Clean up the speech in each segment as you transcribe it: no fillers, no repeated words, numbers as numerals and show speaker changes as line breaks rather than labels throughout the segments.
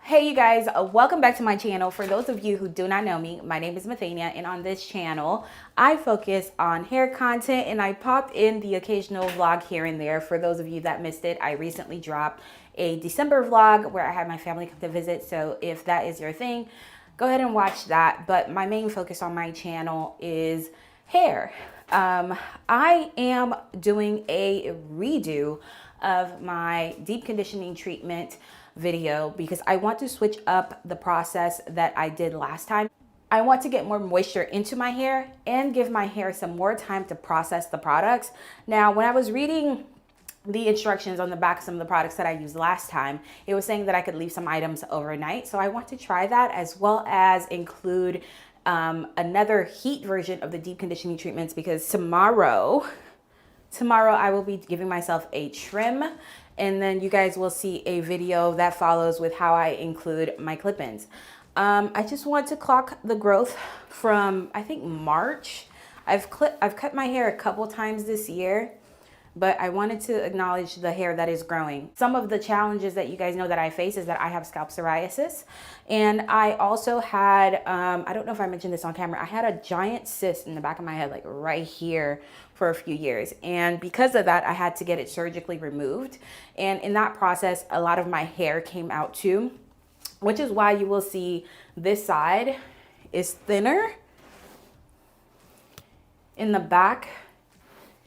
Hey you guys, welcome back to my channel. For those of you who do not know me, my name is Mathania, and on this channel I focus on hair content, and I popped in the occasional vlog here and there. For those of you that missed it, I recently dropped a December vlog where I had my family come to visit, so if that is your thing, go ahead and watch that. But my main focus on my channel is hair. I am doing a redo of my deep conditioning treatment video because I want to switch up the process that I did last time. I want to get more moisture into my hair and give my hair some more time to process the products. Now, when I was reading the instructions on the back of some of the products that I used last time, it was saying that I could leave some items overnight. So I want to try that, as well as include another heat version of the deep conditioning treatments, because tomorrow I will be giving myself a trim, and then you guys will see a video that follows with how I include my clip-ins. I just want to clock the growth from, I think, March. I've cut my hair a couple times this year, but I wanted to acknowledge the hair that is growing. Some of the challenges that you guys know that I face is that I have scalp psoriasis, and I also had, I don't know if I mentioned this on camera, I had a giant cyst in the back of my head, like right here, for a few years. And because of that, I had to get it surgically removed. And in that process, a lot of my hair came out too, which is why you will see this side is thinner in the back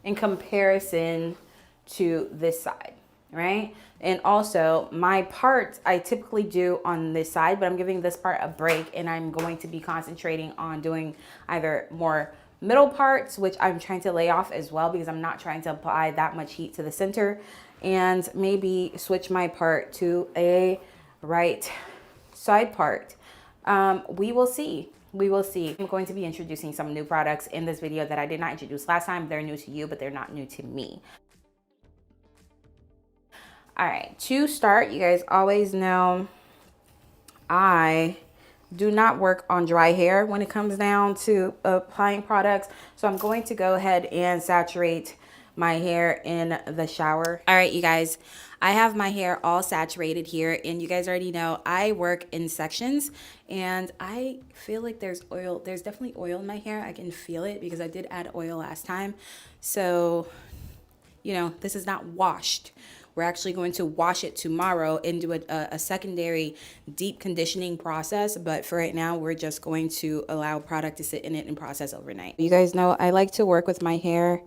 in comparison to this side, right? And also my parts I typically do on this side, but I'm giving this part a break, and I'm going to be concentrating on doing either more middle parts, which I'm trying to lay off as well because I'm not trying to apply that much heat to the center, and maybe switch my part to a right side part. We will see. We will see. I'm going to be introducing some new products in this video that I did not introduce last time. They're new to you, but they're not new to me. All right, to start, you guys always know I do not work on dry hair when it comes down to applying products. So I'm going to go ahead and saturate my hair in the shower. All right, you guys, I have my hair all saturated here, and you guys already know I work in sections, and I feel like there's oil. There's definitely oil in my hair. I can feel it because I did add oil last time. So, you know, this is not washed. We're actually going to wash it tomorrow and do a secondary deep conditioning process. But for right now, we're just going to allow product to sit in it and process overnight. You guys know I like to work with my hair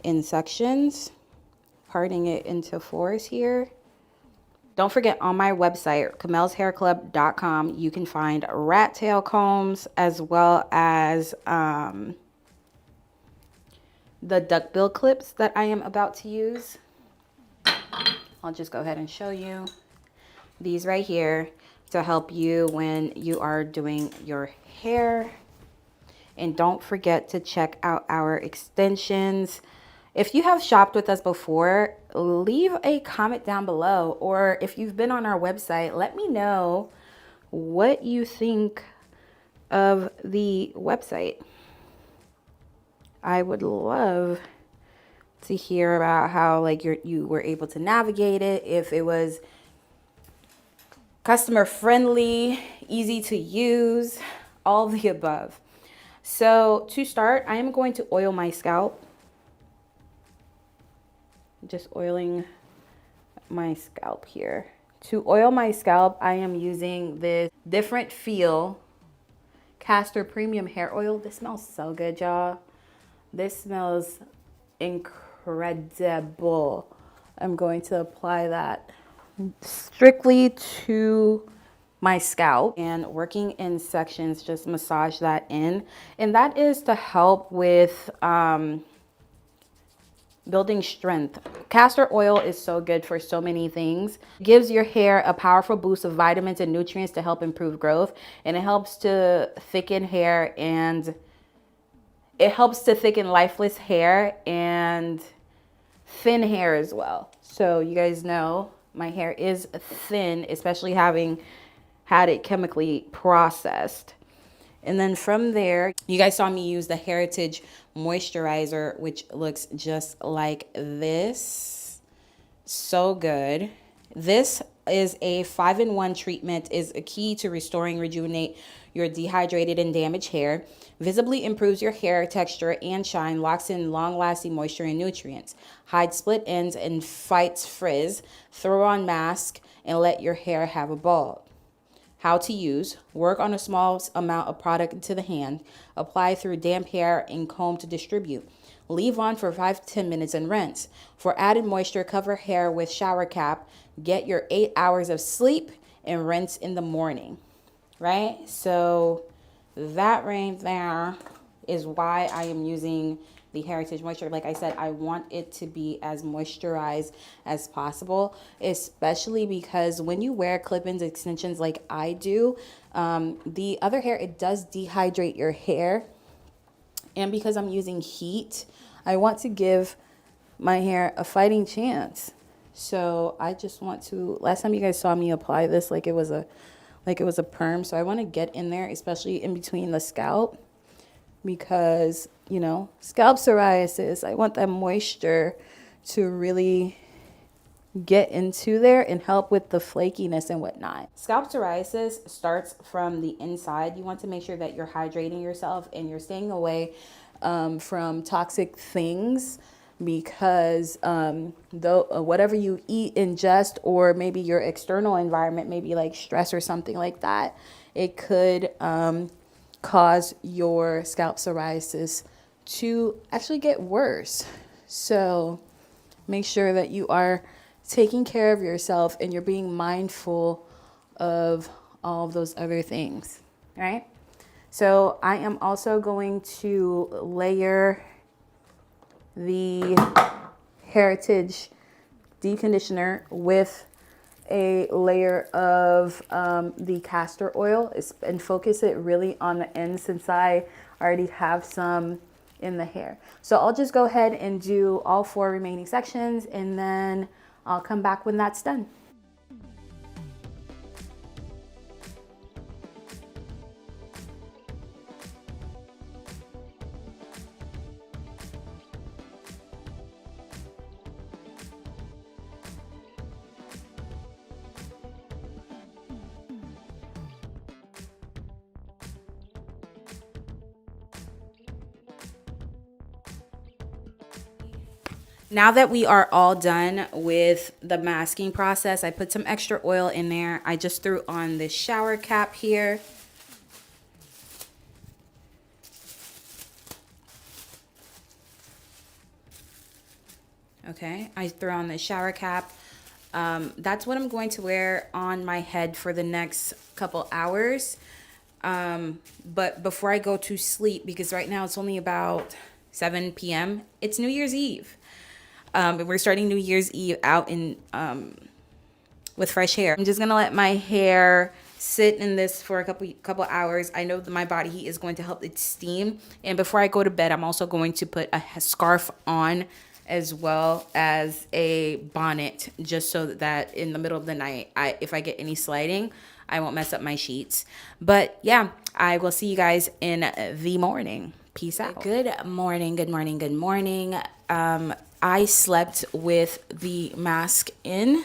in sections, parting it into fours here. Don't forget, on my website, kamelshairclub.com, you can find rat tail combs as well as the duckbill clips that I am about to use. I'll just go ahead and show you these right here to help you when you are doing your hair. And don't forget to check out our extensions. If you have shopped with us before, leave a comment down below, or if you've been on our website, let me know what you think of the website. I would love to hear about how you were able to navigate it, if it was customer friendly, easy to use, all of the above. So to start, I am going to oil my scalp. Just oiling my scalp here. To oil my scalp, I am using this Different Feel Castor Premium Hair Oil. This smells so good, y'all. This smells incredible. I'm going to apply that strictly to my scalp, and working in sections, just massage that in. And that is to help with building strength. Castor oil is so good for so many things. It gives your hair a powerful boost of vitamins and nutrients to help improve growth, and it helps to thicken hair, and it helps to thicken lifeless hair and thin hair as well. So you guys know my hair is thin, especially having had it chemically processed. And then from there, you guys saw me use the Heritage moisturizer, which looks just like this. So good. This is a 5-in-1 treatment, is a key to restoring, rejuvenate your dehydrated and damaged hair, visibly improves your hair texture and shine, locks in long-lasting moisture and nutrients, hides split ends and fights frizz, throw on mask, and let your hair have a ball. How to use: work on a small amount of product into the hand, apply through damp hair and comb to distribute. Leave on for 5 to 10 minutes and rinse. For added moisture, cover hair with shower cap, get your 8 hours of sleep, and rinse in the morning. Right? So that right there is why I am using the Heritage Moisture. Like I said, I want it to be as moisturized as possible, especially because when you wear clip-ins extensions like I do, the other hair, it does dehydrate your hair. And because I'm using heat, I want to give my hair a fighting chance. So I just want to, last time you guys saw me apply this like it was a perm. So I want to get in there, especially in between the scalp, because, you know, scalp psoriasis, I want that moisture to really get into there and help with the flakiness and whatnot. Scalp psoriasis starts from the inside. You want to make sure that you're hydrating yourself and you're staying away from toxic things, because whatever you eat, ingest, or maybe your external environment, maybe like stress or something like that, it could cause your scalp psoriasis to actually get worse. So make sure that you are taking care of yourself and you're being mindful of all of those other things, right? So I am also going to layer the Heritage deep conditioner with a layer of the castor oil, and focus it really on the end, since I already have some in the hair. So I'll just go ahead and do all 4 remaining sections, and then I'll come back when that's done. Now that we are all done with the masking process, I put some extra oil in there. I just threw on this shower cap here. Okay, I threw on the shower cap. That's what I'm going to wear on my head for the next couple hours. But before I go to sleep, because right now it's only about 7 p.m., it's New Year's Eve. We're starting New Year's Eve out in with fresh hair. I'm just gonna let my hair sit in this for a couple hours. I know that my body heat is going to help it steam. And before I go to bed, I'm also going to put a scarf on, as well as a bonnet, just so that in the middle of the night, if I get any sliding, I won't mess up my sheets. But yeah, I will see you guys in the morning. Peace out. Good morning, good morning, good morning. I slept with the mask in,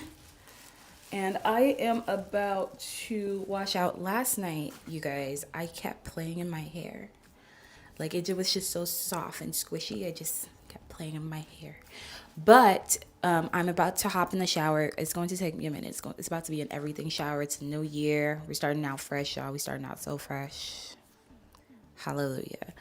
and I am about to wash out. Last night, you guys, I kept playing in my hair. Like, it was just so soft and squishy. I just kept playing in my hair. But I'm about to hop in the shower. It's going to take me a minute. It's about to be an everything shower. It's a new year. We're starting out fresh, y'all. We're starting out so fresh. Hallelujah.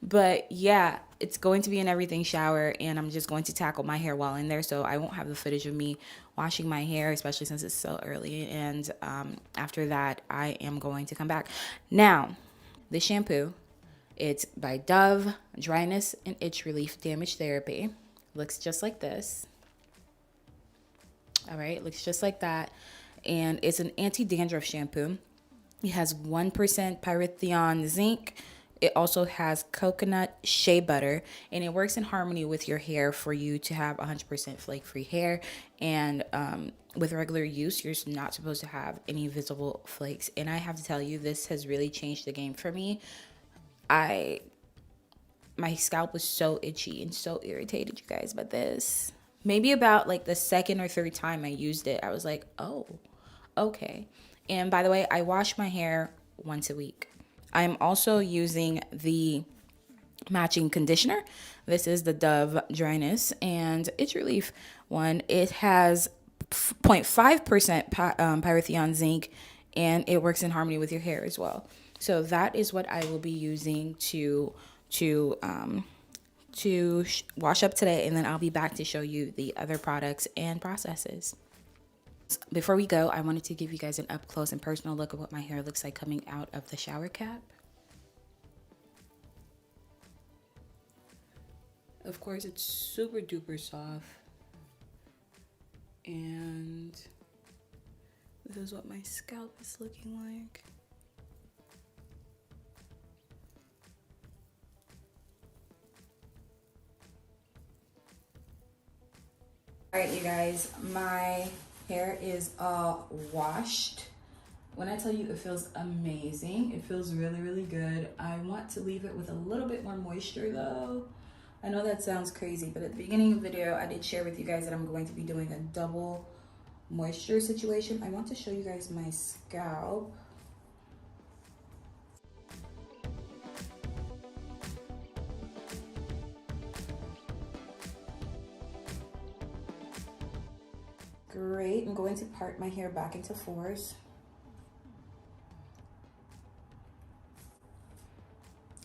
But yeah, it's going to be an everything shower, and I'm just going to tackle my hair while in there, so I won't have the footage of me washing my hair, especially since it's so early. And after that, I am going to come back. Now, the shampoo, it's by Dove Dryness and Itch Relief Damage Therapy. Looks just like this. All right, looks just like that. And it's an anti-dandruff shampoo. It has 1% pyrithione zinc. It also has coconut shea butter, and it works in harmony with your hair for you to have 100% flake-free hair. And with regular use, you're not supposed to have any visible flakes. And I have to tell you, this has really changed the game for me. My scalp was so itchy and so irritated, you guys, by this. maybe about like the second or third time I used it, I was like, oh, okay. And by the way, I wash my hair once a week. I'm also using the matching conditioner. This is the Dove Dryness and Itch Relief one. It has 0.5% pyrotheon zinc, and it works in harmony with your hair as well. So that is what I will be using to wash up today, and then I'll be back to show you the other products and processes. Before we go, I wanted to give you guys an up close and personal look of what my hair looks like coming out of the shower cap. Of course, it's super duper soft, and this is what my scalp is looking like. All right, you guys, my hair is all washed. When I tell you it feels amazing, it feels really, really good. I want to leave it with a little bit more moisture though. I know that sounds crazy, but at the beginning of the video, I did share with you guys that I'm going to be doing a double moisture situation. I want to show you guys my scalp. Great, I'm going to part my hair back into fours.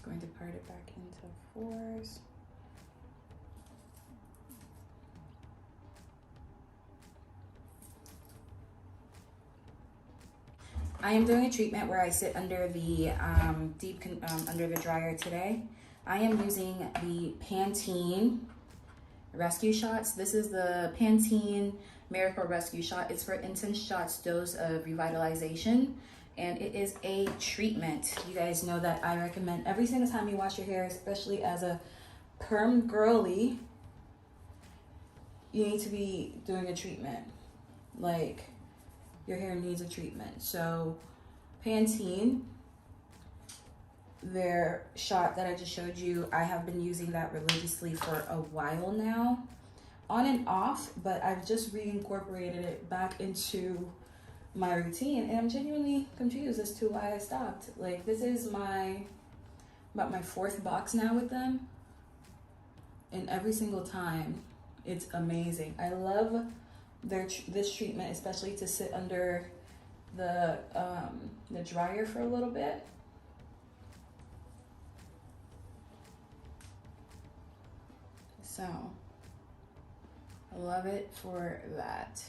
Going to part it back into fours. I am doing a treatment where I sit under the under the dryer today. I am using the Pantene Rescue Shots. This is the Pantene Miracle Rescue Shot. It's for intense shots dose of revitalization, and it is a treatment. You guys know that I recommend every single time you wash your hair, especially as a perm girly, you need to be doing a treatment. Like, your hair needs a treatment. So Pantene, their shot that I just showed you, I have been using that religiously for a while now, on and off, but I've just reincorporated it back into my routine, and I'm genuinely confused as to why I stopped. Like, this is about my fourth box now with them, and every single time it's amazing. I love this treatment, especially to sit under the dryer for a little bit. So I love it for that.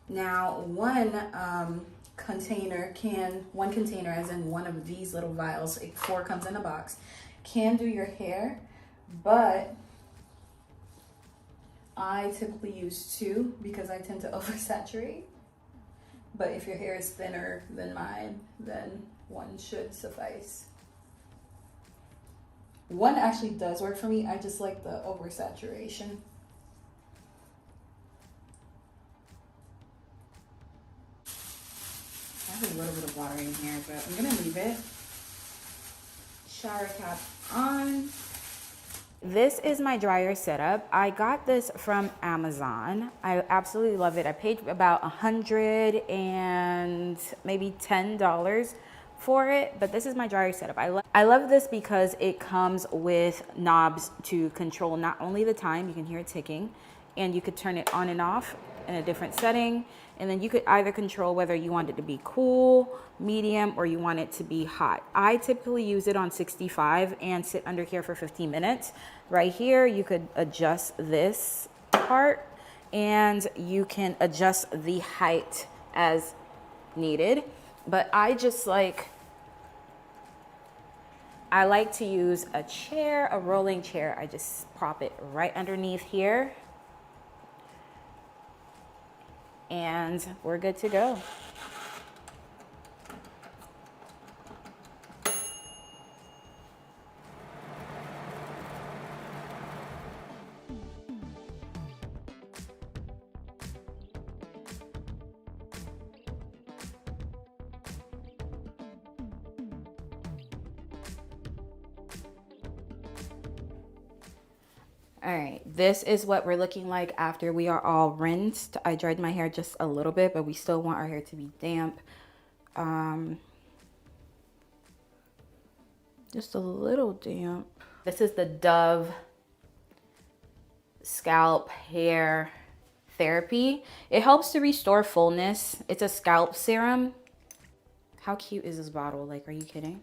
Now, one container as in one of these little vials, 4 comes in a box, can do your hair, but I typically use 2 because I tend to oversaturate. But if your hair is thinner than mine, then 1 should suffice. 1 actually does work for me. I just like the oversaturation. I have a little bit of water in here, but I'm gonna leave it. Shower cap on. This is my dryer setup. I got this from Amazon. I absolutely love it. I paid about $100 and maybe $10 for it, but this is my dryer setup. I love this because it comes with knobs to control not only the time, you can hear it ticking, and you could turn it on and off in a different setting, and then you could either control whether you want it to be cool, medium, or you want it to be hot. I typically use it on 65 and sit under here for 15 minutes. Right here, you could adjust this part, and you can adjust the height as needed. But I like to use a chair, a rolling chair. I just prop it right underneath here, and we're good to go. All right, this is what we're looking like after we are all rinsed. I dried my hair just a little bit, but we still want our hair to be damp. Just a little damp. This is the Dove Scalp Hair Therapy. It helps to restore fullness. It's a scalp serum. How cute is this bottle? Like, are you kidding?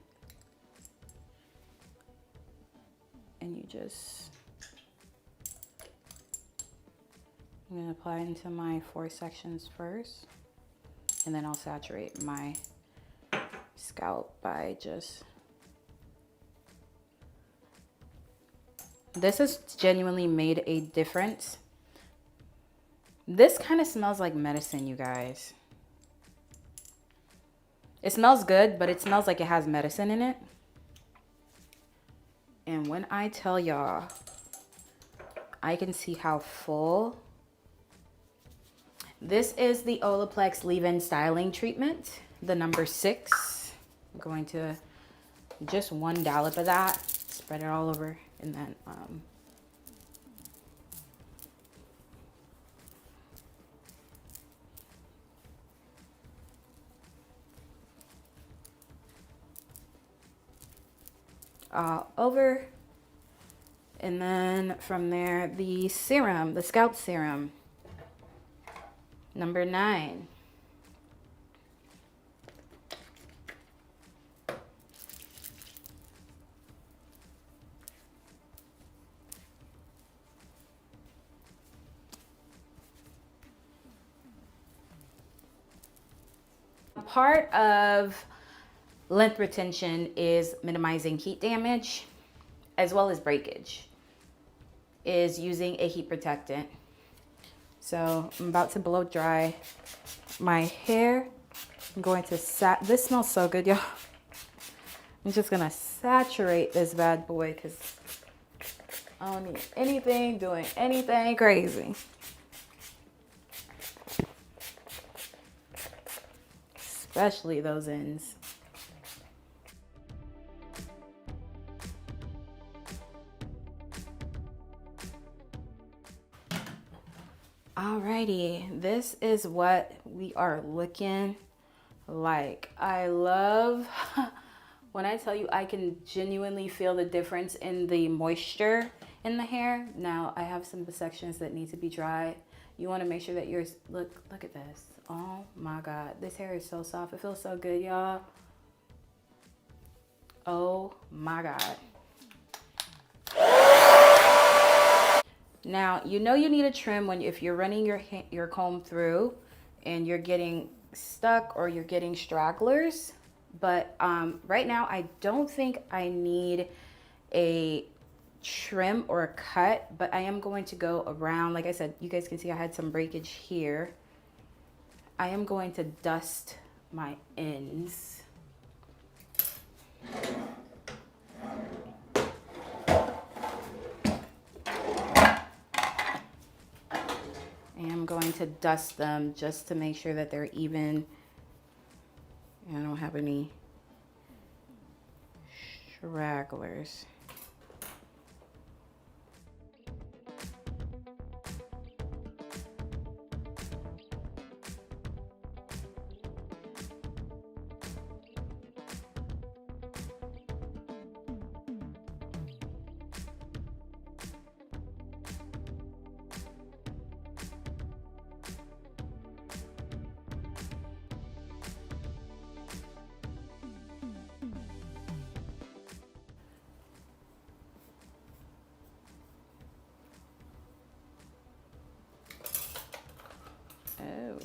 And you just... I'm going to apply it into my 4 sections first. And then I'll saturate my scalp by just... This has genuinely made a difference. This kind of smells like medicine, you guys. It smells good, but it smells like it has medicine in it. And when I tell y'all, I can see how full. This is the Olaplex Leave-In Styling Treatment, the number 6. I'm going to just 1 dollop of that, spread it all over, and then over. And then from there, the serum, the scalp serum, number 9. Part of length retention is minimizing heat damage as well as breakage, is using a heat protectant. So I'm about to blow dry my hair. I'm going to this smells so good, y'all. I'm just gonna saturate this bad boy because I don't need anything doing anything crazy. Especially those ends. Alrighty, this is what we are looking like. I love when I tell you I can genuinely feel the difference in the moisture in the hair. Now I have some sections that need to be dry. You want to make sure that yours look at this. Oh my god, this hair is so soft. It feels so good, y'all. Oh my god. Now, you know you need a trim if you're running your comb through and you're getting stuck or you're getting stragglers. But right now, I don't think I need a trim or a cut, but I am going to go around. Like I said, you guys can see I had some breakage here. I am going to dust my ends. And I'm going to dust them just to make sure that they're even. I don't have any stragglers. Oh.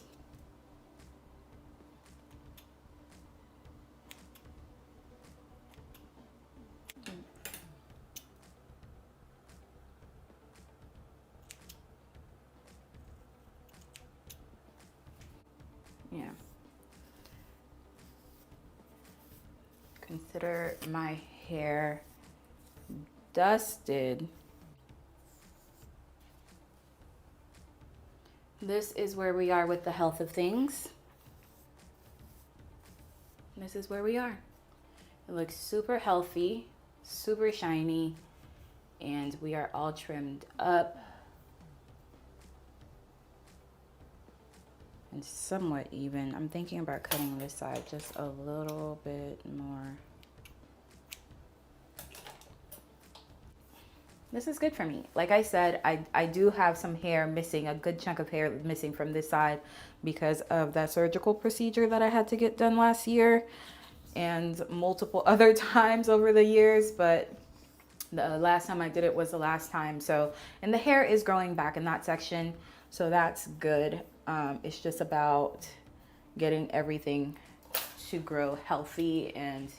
Yeah. Consider my hair dusted. This is where we are with the health of things. This is where we are. It looks super healthy, super shiny, and we are all trimmed up and somewhat even. I'm thinking about cutting this side just a little bit more. This is good for me. Like I said, I do have some hair missing, a good chunk of hair missing from this side because of that surgical procedure that I had to get done last year and multiple other times over the years. But the last time I did it was the last time. So, and the hair is growing back in that section. So that's good. It's just about getting everything to grow healthy. And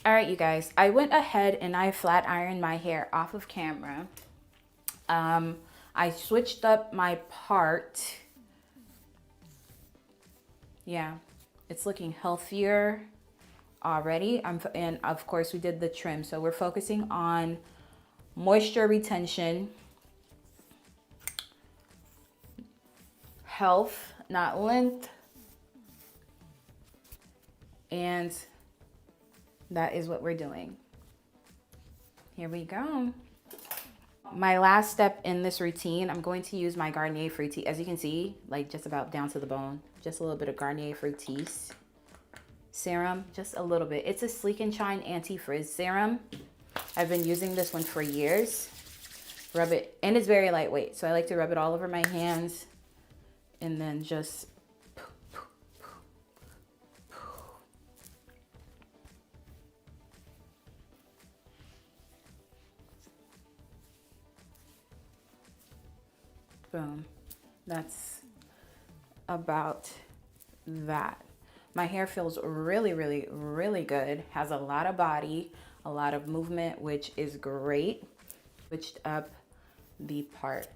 all right, you guys, I went ahead and I flat ironed my hair off of camera. I switched up my part. Yeah, it's looking healthier already. And of course we did the trim. So we're focusing on moisture retention, health, not length. And that is what we're doing. Here we go. My last step in this routine, I'm going to use my Garnier Fructis. As you can see, like just about down to the bone. Just a little bit of Garnier Fructis serum, just a little bit. It's a Sleek and Shine Anti-Frizz serum. I've been using this one for years. Rub it, and it's very lightweight. So I like to rub it all over my hands and then just boom. That's about that. My hair feels really, really, really good. Has a lot of body, a lot of movement, which is great. Switched up the part.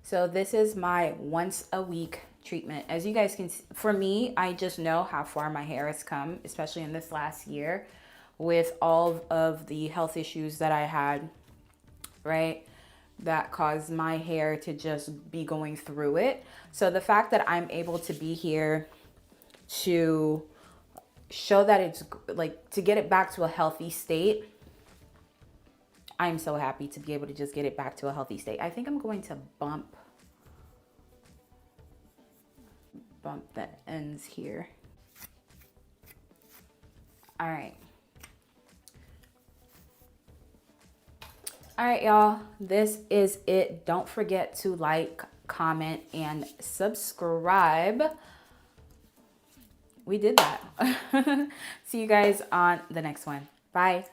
So this is my once a week treatment. As you guys can see, for me, I just know how far my hair has come, especially in this last year with all of the health issues that I had, right? That caused my hair to just be going through it. So the fact that I'm able to be here to show that it's like to get it back to a healthy state, I'm so happy to be able to just get it back to a healthy state. I think I'm going to bump the ends here. All right. All right, y'all, this is it. Don't forget to like, comment, and subscribe. We did that. See you guys on the next one. Bye.